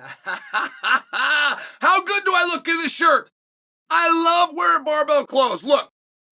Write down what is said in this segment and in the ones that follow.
How good do I look in this shirt? I love wearing barbell clothes. Look,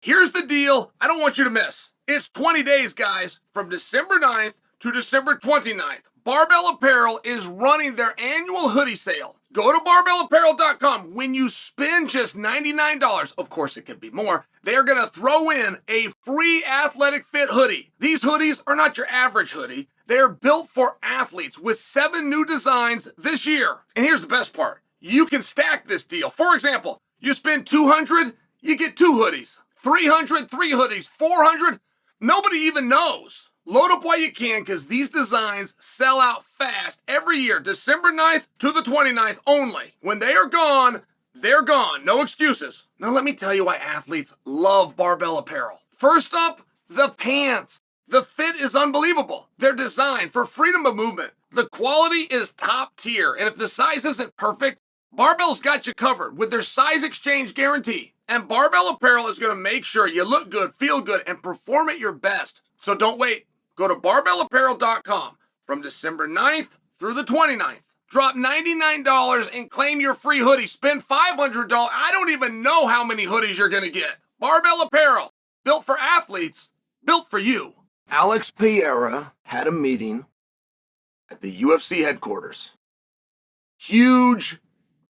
here's the deal I don't want you to miss. It's 20 days, guys, from December 9th to December 29th. Barbell Apparel is running their annual hoodie sale. Go to barbellapparel.com. When you spend just $99, of course it could be more, they're going to throw in a free athletic fit hoodie. These hoodies are not your average hoodie. They're built for athletes with 7 new designs this year. And here's the best part. You can stack this deal. For example, you spend $200, you get 2 hoodies. $300, 3 hoodies. $400, nobody even knows. Load up while you can because these designs sell out fast every year. December 9th to the 29th only. When they are gone, they're gone. No excuses. Now let me tell you why athletes love Barbell Apparel. First up, the pants. The fit is unbelievable. They're designed for freedom of movement. The quality is top tier. And if the size isn't perfect, Barbell's got you covered with their size exchange guarantee. And Barbell Apparel is going to make sure you look good, feel good, and perform at your best. So don't wait. Go to barbellapparel.com from December 9th through the 29th. Drop $99 and claim your free hoodie. Spend $500. I don't even know how many hoodies you're going to get. Barbell Apparel, built for athletes, built for you. Alex Pereira had a meeting at the UFC headquarters. Huge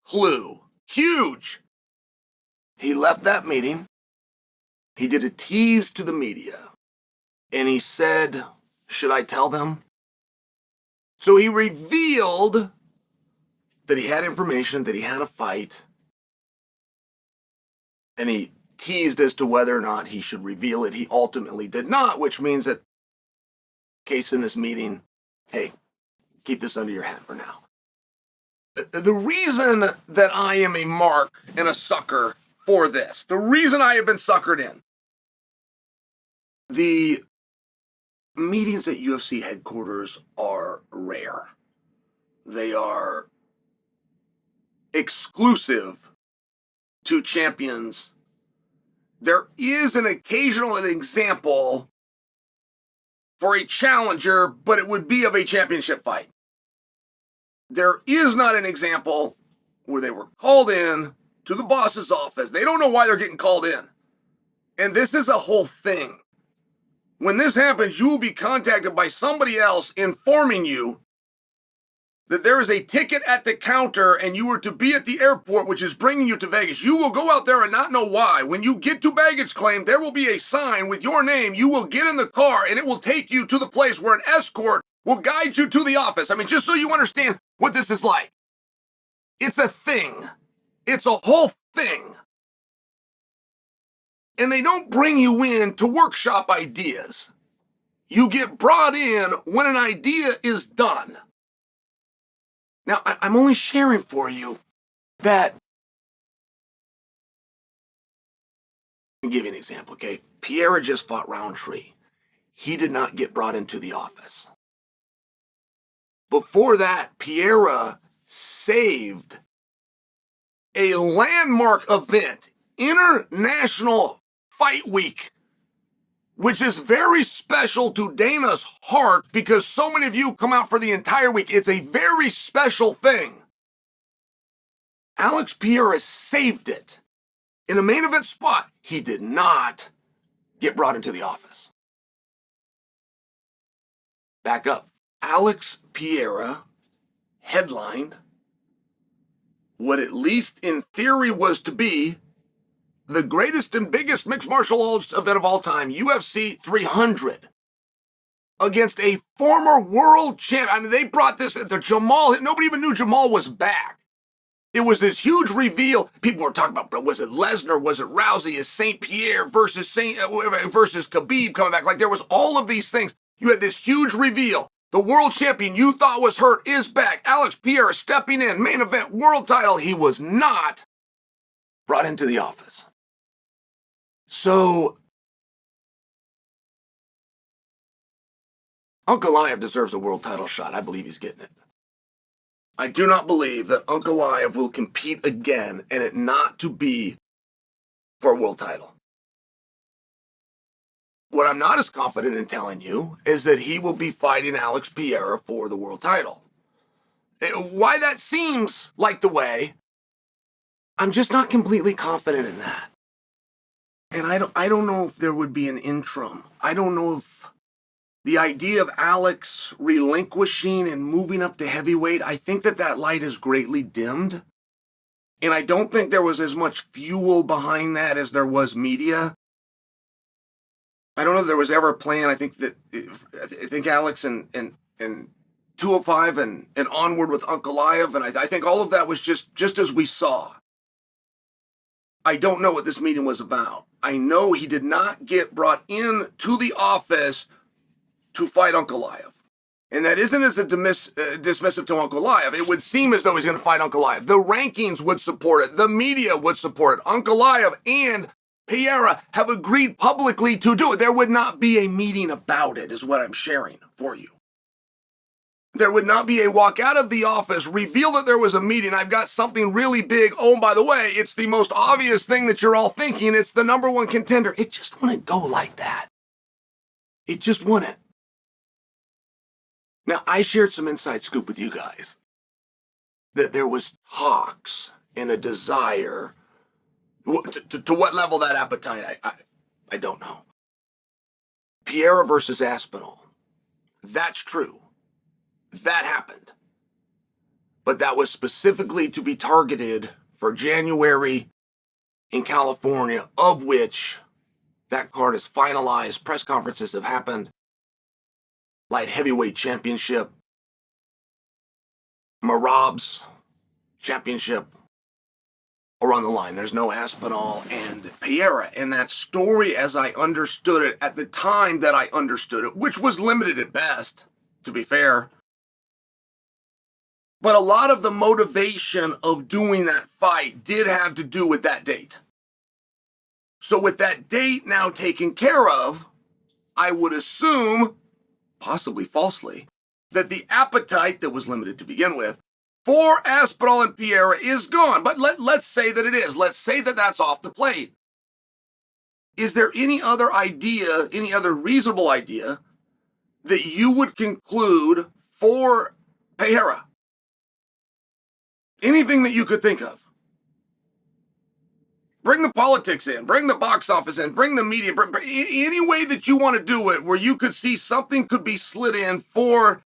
clue. Huge. He left that meeting. He did a tease to the media. And he said, should I tell them? So he revealed that he had information, that he had a fight. And he teased as to whether or not he should reveal it. He ultimately did not, which means that, case in this meeting, hey, keep this under your hat for now. The reason that I am a mark and a sucker for this, the reason I have been suckered in, the meetings at UFC headquarters are rare. They are exclusive to champions. There is an occasional example for a challenger, but it would be of a championship fight. There is not an example where they were called in to the boss's office. They don't know why they're getting called in. And this is a whole thing. When this happens, you will be contacted by somebody else informing you that there is a ticket at the counter and you are to be at the airport, which is bringing you to Vegas. You will go out there and not know why. When you get to baggage claim, there will be a sign with your name. You will get in the car and it will take you to the place where an escort will guide you to the office. I mean, just so you understand what this is like. It's a thing. It's a whole thing. And they don't bring you in to workshop ideas. You get brought in when an idea is done. Now, I'm only sharing for you that. Let me give you an example, okay? Pereira just fought Roundtree. He did not get brought into the office. Before that, Pereira saved a landmark event, International Fight Week, which is very special to Dana's heart because so many of you come out for the entire week. It's a very special thing. Alex Pereira saved it. In a main event spot, he did not get brought into the office. Back up. Alex Pereira headlined what at least in theory was to be the greatest and biggest mixed martial arts event of all time, UFC 300, against a former world champ. I mean, they brought this, the Jamal Hill. Nobody even knew Jamal was back. It was this huge reveal. People were talking about, was it Lesnar? Was it Rousey? Is St. Pierre versus Khabib coming back? Like, there was all of these things. You had this huge reveal. The world champion you thought was hurt is back. Alex Pereira stepping in, main event, world title. He was not brought into the office. So, Ankalaev deserves a world title shot. I believe he's getting it. I do not believe that Ankalaev will compete again and it not to be for a world title. What I'm not as confident in telling you is that he will be fighting Alex Pereira for the world title. Why that seems like the way, I'm just not completely confident in that. And I don't know if there would be an interim. I don't know if the idea of Alex relinquishing and moving up to heavyweight, I think that light is greatly dimmed. And I don't think there was as much fuel behind that as there was media. I don't know if there was ever a plan. I think Alex and 205 and onward with Ankalaev, and I think all of that was just as we saw. I don't know what this meeting was about. I know he did not get brought in to the office to fight Ankalaev. And that isn't as a dismissive to Ankalaev. It would seem as though he's going to fight Ankalaev. The rankings would support it. The media would support it. Ankalaev and Pereira have agreed publicly to do it. There would not be a meeting about it, is what I'm sharing for you. There would not be a walk out of the office, reveal that there was a meeting. I've got something really big. Oh, by the way, it's the most obvious thing that you're all thinking. It's the number one contender. It just wouldn't go like that. It just wouldn't. Now, I shared some inside scoop with you guys that there was talks and a desire. To what level that appetite, I don't know. Pereira versus Aspinall. That's true. That happened. But that was specifically to be targeted for January in California, of which that card is finalized. Press conferences have happened. Light heavyweight championship. Marab's championship are on the line. There's no Aspinall and Pereira. And that story, as I understood it at the time that I understood it, which was limited at best, to be fair, but a lot of the motivation of doing that fight did have to do with that date. So with that date now taken care of, I would assume, possibly falsely, that the appetite that was limited to begin with for Aspinall and Pereira is gone. But let's say that it is. Let's say that that's off the plate. Is there any other idea, any other reasonable idea that you would conclude for Pereira? Anything that you could think of. Bring the politics in, bring the box office in, bring the media, any way that you want to do it where you could see something could be slid in for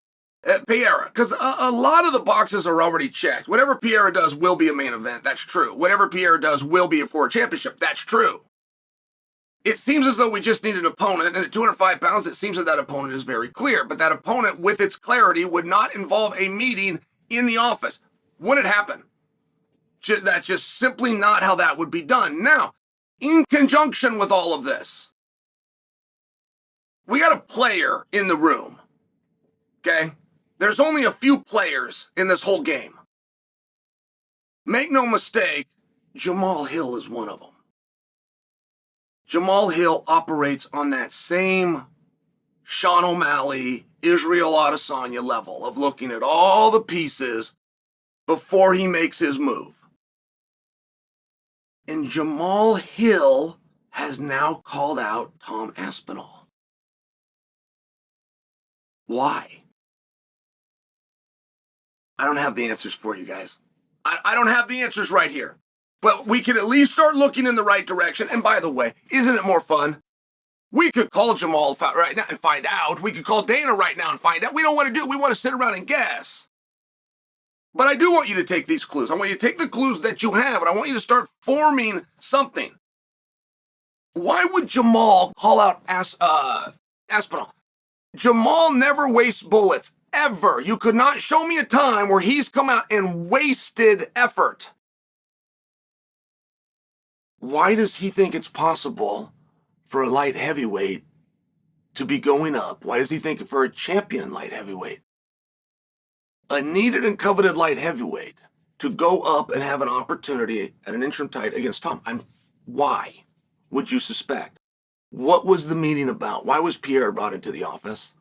Pereira. Because a lot of the boxes are already checked. Whatever Pereira does will be a main event. That's true. Whatever Pereira does will be for a championship. That's true. It seems as though we just need an opponent, and at 205 pounds, it seems that opponent is very clear. But that opponent, with its clarity, would not involve a meeting in the office. Wouldn't happen. That's just simply not how that would be done. Now, in conjunction with all of this, we got a player in the room, okay? There's only a few players in this whole game. Make no mistake, Jamal Hill is one of them. Jamal Hill operates on that same Sean O'Malley, Israel Adesanya level of looking at all the pieces before he makes his move. And Jamal Hill has now called out Tom Aspinall. Why? I don't have the answers for you guys. I don't have the answers right here. But we can at least start looking in the right direction. And by the way, isn't it more fun? We could call Jamal right now and find out. We could call Dana right now and find out. We don't want to do it. We want to sit around and guess. But I do want you to take these clues. I want you to take the clues that you have, and I want you to start forming something. Why would Jamal call out Aspinall? Jamal never wastes bullets, ever. You could not show me a time where he's come out and wasted effort. Why does he think it's possible for a light heavyweight to be going up? Why does he think for a champion light heavyweight, a needed and coveted light heavyweight, to go up and have an opportunity at an interim title against Tom? Why would you suspect? What was the meeting about? Why was Pierre brought into the office?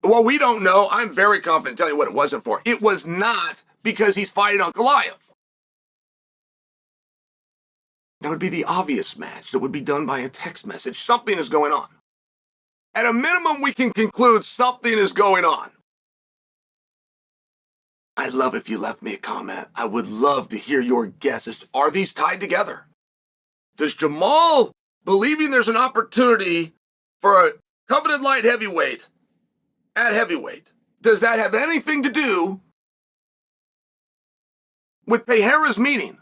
Well, we don't know. I'm very confident telling you what it wasn't for. It was not because he's fighting Ankalaev. That would be the obvious match that would be done by a text message. Something is going on. At a minimum, we can conclude something is going on. I'd love if you left me a comment. I would love to hear your guesses. Are these tied together? Does Jamal believing there's an opportunity for a coveted light heavyweight at heavyweight, does that have anything to do with Pereira's meeting?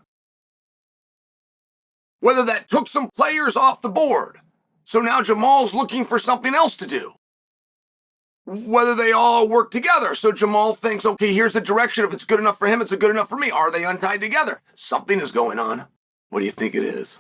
Whether that took some players off the board, so now Jamal's looking for something else to do. Whether they all work together, so Jamal thinks, okay, here's the direction. If it's good enough for him, it's good enough for me. Are they untied together? Something is going on. What do you think it is?